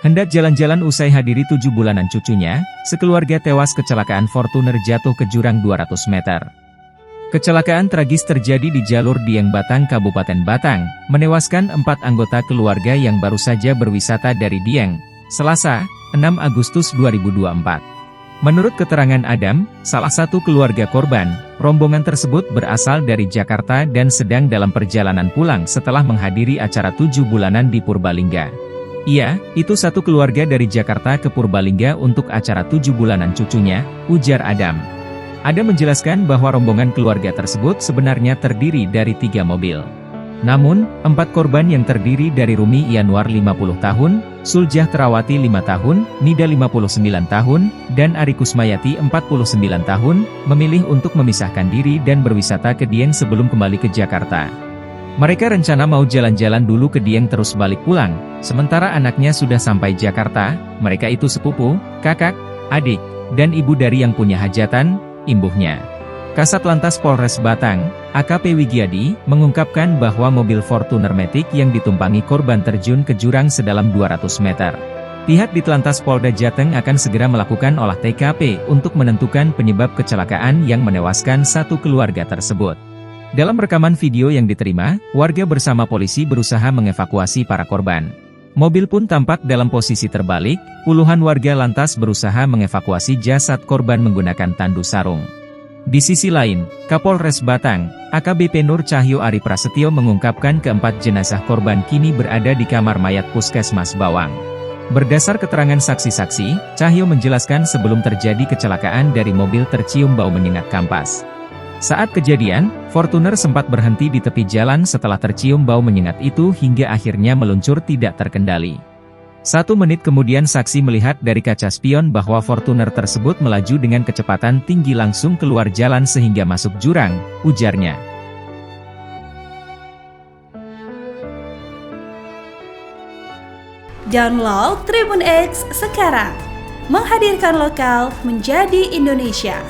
Hendak jalan-jalan usai hadiri 7 bulanan cucunya, sekeluarga tewas kecelakaan Fortuner jatuh ke jurang 200 meter. Kecelakaan tragis terjadi di jalur Dieng Batang, Kabupaten Batang, menewaskan 4 anggota keluarga yang baru saja berwisata dari Dieng, Selasa, 6 Agustus 2024. Menurut keterangan Adam, salah satu keluarga korban, rombongan tersebut berasal dari Jakarta dan sedang dalam perjalanan pulang setelah menghadiri acara 7 bulanan di Purbalingga. Iya, itu satu keluarga dari Jakarta ke Purbalingga untuk acara 7 bulanan cucunya, ujar Adam. Adam menjelaskan bahwa rombongan keluarga tersebut sebenarnya terdiri dari 3 mobil. Namun, 4 korban yang terdiri dari Rumi Yanuar 50 tahun, Suljah Terawati 5 tahun, Nida 59 tahun, dan Ari Kusmayati 49 tahun, memilih untuk memisahkan diri dan berwisata ke Dieng sebelum kembali ke Jakarta. Mereka rencana mau jalan-jalan dulu ke Dieng terus balik pulang, sementara anaknya sudah sampai Jakarta. Mereka itu sepupu, kakak, adik, dan ibu dari yang punya hajatan, imbuhnya. Kasat Lantas Polres Batang, AKP Wigiadi, mengungkapkan bahwa mobil Fortuner Matic yang ditumpangi korban terjun ke jurang sedalam 200 meter. Pihak Ditlantas Polda Jateng akan segera melakukan olah TKP untuk menentukan penyebab kecelakaan yang menewaskan satu keluarga tersebut. Dalam rekaman video yang diterima, warga bersama polisi berusaha mengevakuasi para korban. Mobil pun tampak dalam posisi terbalik, puluhan warga lantas berusaha mengevakuasi jasad korban menggunakan tandu sarung. Di sisi lain, Kapolres Batang, AKBP Nur Cahyo Ari Prasetyo mengungkapkan keempat jenazah korban kini berada di kamar mayat Puskesmas Bawang. Berdasar keterangan saksi-saksi, Cahyo menjelaskan sebelum terjadi kecelakaan dari mobil tercium bau menyengat kampas. Saat kejadian, Fortuner sempat berhenti di tepi jalan setelah tercium bau menyengat itu hingga akhirnya meluncur tidak terkendali. 1 menit kemudian saksi melihat dari kaca spion bahwa Fortuner tersebut melaju dengan kecepatan tinggi langsung keluar jalan sehingga masuk jurang, ujarnya. Download Tribun X sekarang, menghadirkan lokal menjadi Indonesia.